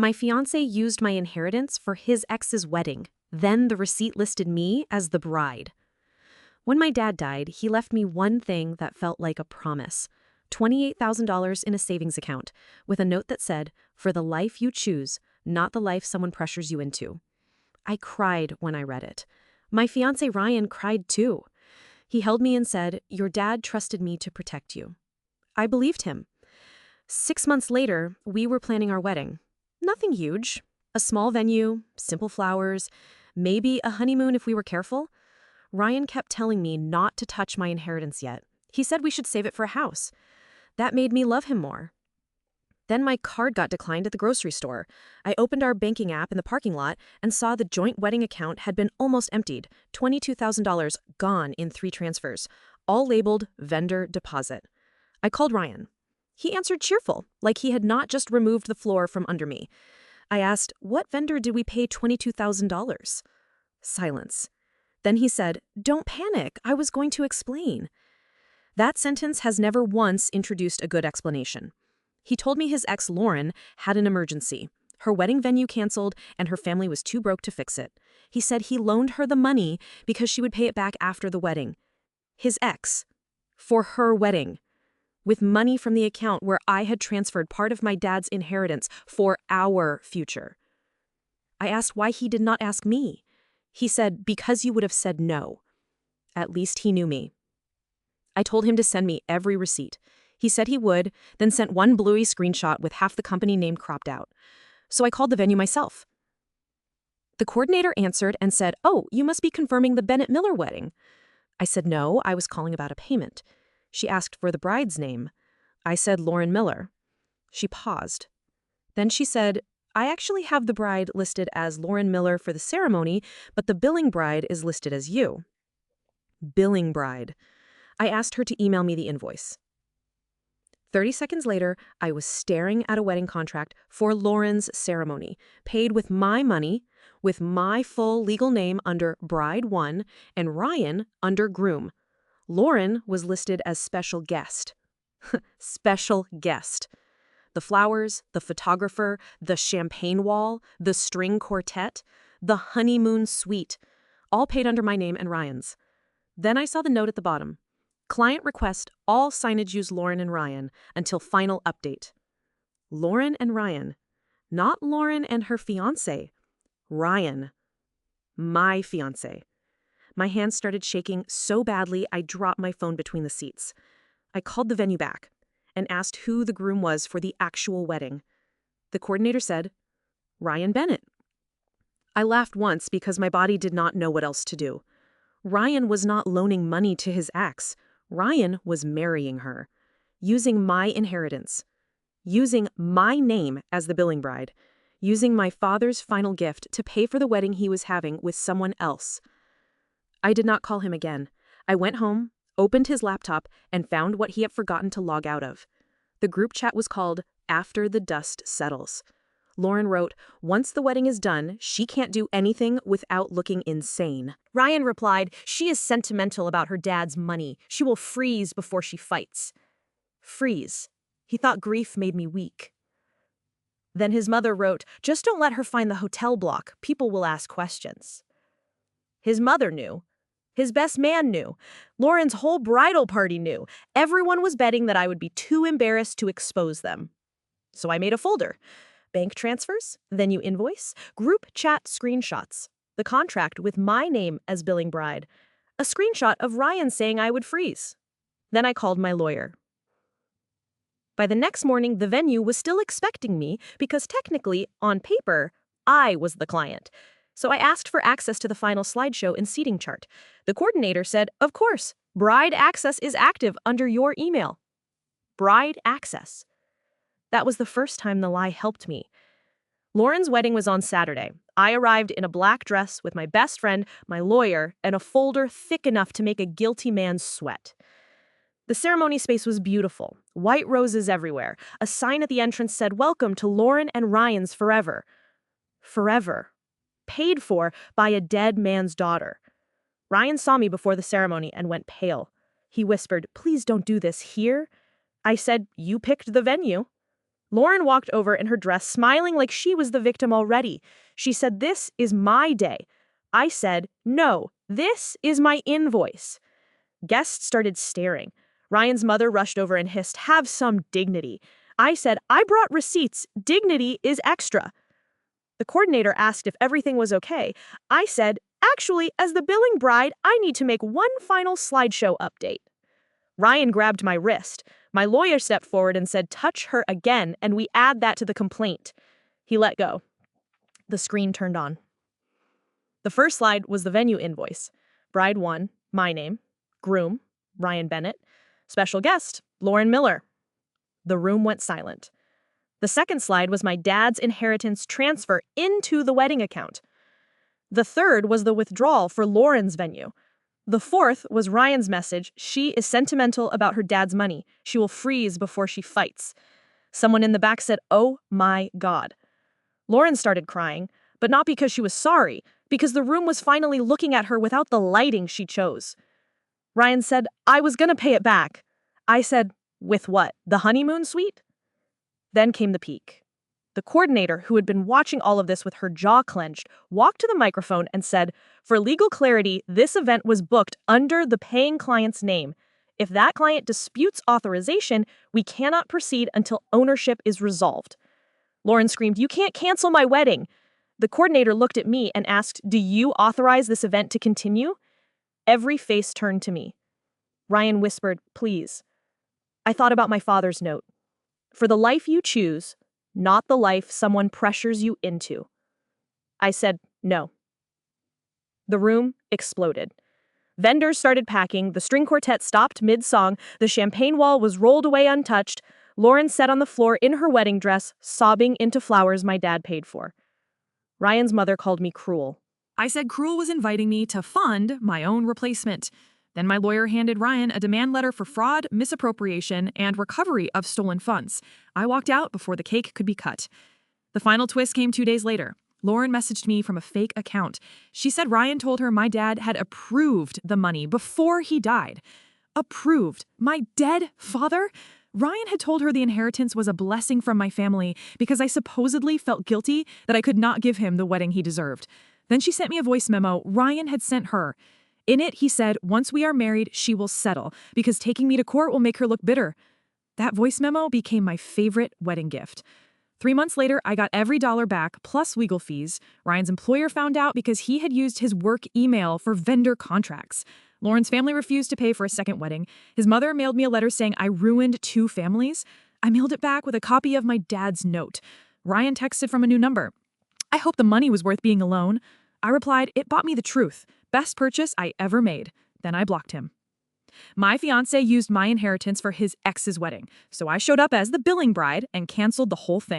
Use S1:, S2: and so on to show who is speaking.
S1: My fiancé used my inheritance for his ex's wedding. Then the receipt listed me as the bride. When my dad died, he left me one thing that felt like a promise. $28,000 in a savings account, with a note that said, "For the life you choose, not the life someone pressures you into." I cried when I read it. My fiancé Ryan cried too. He held me and said, "Your dad trusted me to protect you." I believed him. 6 months later, we were planning our wedding. Nothing huge. A small venue, simple flowers, maybe a honeymoon if we were careful. Ryan kept telling me not to touch my inheritance yet. He said we should save it for a house. That made me love him more. Then my card got declined at the grocery store. I opened our banking app in the parking lot and saw the joint wedding account had been almost emptied, $22,000 gone in 3 transfers, all labeled vendor deposit. I called Ryan. He answered cheerful, like he had not just removed the floor from under me. I asked, "What vendor did we pay $22,000? Silence. Then he said, "Don't panic, I was going to explain." That sentence has never once introduced a good explanation. He told me his ex, Lauren, had an emergency. Her wedding venue canceled, and her family was too broke to fix it. He said he loaned her the money because she would pay it back after the wedding. His ex. For her wedding. With money from the account where I had transferred part of my dad's inheritance for our future. I asked why he did not ask me. He said, "Because you would have said no." At least he knew me. I told him to send me every receipt. He said he would, then sent one bluey screenshot with half the company name cropped out. So I called the venue myself. The coordinator answered and said, "Oh, you must be confirming the Bennett Miller wedding." I said no, I was calling about a payment. She asked for the bride's name. I said Lauren Miller. She paused. Then she said, "I actually have the bride listed as Lauren Miller for the ceremony, but the billing bride is listed as you." Billing bride. I asked her to email me the invoice. 30 seconds later, I was staring at a wedding contract for Lauren's ceremony, paid with my money, with my full legal name under Bride 1 and Ryan under Groom. Lauren was listed as special guest. Special guest. The flowers, the photographer, the champagne wall, the string quartet, the honeymoon suite, all paid under my name and Ryan's. Then I saw the note at the bottom. Client request all signage use Lauren and Ryan until final update. Lauren and Ryan. Not Lauren and her fiancé. Ryan. My fiancé. My hands started shaking so badly I dropped my phone between the seats. I called the venue back and asked who the groom was for the actual wedding. The coordinator said, "Ryan Bennett." I laughed once because my body did not know what else to do. Ryan was not loaning money to his ex. Ryan was marrying her, using my inheritance, using my name as the billing bride, using my father's final gift to pay for the wedding he was having with someone else. I did not call him again. I went home, opened his laptop, and found what he had forgotten to log out of. The group chat was called After the Dust Settles. Lauren wrote, "Once the wedding is done, she can't do anything without looking insane." Ryan replied, "She is sentimental about her dad's money. She will freeze before she fights." Freeze. He thought grief made me weak. Then his mother wrote, "Just don't let her find the hotel block. People will ask questions." His mother knew. His best man knew. Lauren's whole bridal party knew. Everyone was betting that I would be too embarrassed to expose them. So I made a folder. Bank transfers, venue invoice, group chat screenshots, the contract with my name as billing bride, a screenshot of Ryan saying I would freeze. Then I called my lawyer. By the next morning, the venue was still expecting me because technically, on paper, I was the client. So I asked for access to the final slideshow and seating chart. The coordinator said, "Of course, bride access is active under your email." Bride access. That was the first time the lie helped me. Lauren's wedding was on Saturday. I arrived in a black dress with my best friend, my lawyer, and a folder thick enough to make a guilty man sweat. The ceremony space was beautiful. White roses everywhere. A sign at the entrance said, "Welcome to Lauren and Ryan's forever." Forever. Paid for by a dead man's daughter. Ryan saw me before the ceremony and went pale. He whispered, "Please don't do this here." I said, "You picked the venue."
S2: Lauren walked over in her dress, smiling like she was the victim already. She said, "This is my day." I said, "No, this is my invoice." Guests started staring. Ryan's mother rushed over and hissed, "Have some dignity." I said, "I brought receipts. Dignity is extra." The coordinator asked if everything was okay. I said, "Actually, as the billing bride, I need to make one final slideshow update." Ryan grabbed my wrist. My lawyer stepped forward and said, "Touch her again, and we add that to the complaint." He let go. The screen turned on. The first slide was the venue invoice. Bride 1, my name. Groom, Ryan Bennett. Special guest, Lauren Miller. The room went silent. The second slide was my dad's inheritance transfer into the wedding account. The third was the withdrawal for Lauren's venue. The fourth was Ryan's message, "She is sentimental about her dad's money. She will freeze before she fights." Someone in the back said, "Oh my God." Lauren started crying, but not because she was sorry, because the room was finally looking at her without the lighting she chose. Ryan said, "I was gonna pay it back." I said, "With what? The honeymoon suite?" Then came the peak. The coordinator, who had been watching all of this with her jaw clenched, walked to the microphone and said, "For legal clarity, this event was booked under the paying client's name. If that client disputes authorization, we cannot proceed until ownership is resolved." Lauren screamed, "You can't cancel my wedding." The coordinator looked at me and asked, "Do you authorize this event to continue?" Every face turned to me. Ryan whispered, "Please." I thought about my father's note. "For the life you choose, not the life someone pressures you into." I said, "No." The room exploded. Vendors started packing, the string quartet stopped mid-song, the champagne wall was rolled away untouched. Lauren sat on the floor in her wedding dress, sobbing into flowers my dad paid for. Ryan's mother called me cruel.
S3: I said Cruel was inviting me to fund my own replacement. Then my lawyer handed Ryan a demand letter for fraud, misappropriation, and recovery of stolen funds. I walked out before the cake could be cut. The final twist came 2 days later. Lauren messaged me from a fake account. She said Ryan told her my dad had approved the money before he died. Approved? My dead father? Ryan had told her the inheritance was a blessing from my family because I supposedly felt guilty that I could not give him the wedding he deserved. Then she sent me a voice memo Ryan had sent her. In it, he said, "Once we are married, she will settle, because taking me to court will make her look bitter." That voice memo became my favorite wedding gift. 3 months later, I got every dollar back, plus legal fees. Ryan's employer found out because he had used his work email for vendor contracts. Lauren's family refused to pay for a second wedding. His mother mailed me a letter saying I ruined 2 families. I mailed it back with a copy of my dad's note. Ryan texted from a new number. "I hope the money was worth being alone." I replied, "It bought me the truth. Best purchase I ever made." Then I blocked him. My fiancé used my inheritance for his ex's wedding, so I showed up as the billing bride and canceled the whole thing.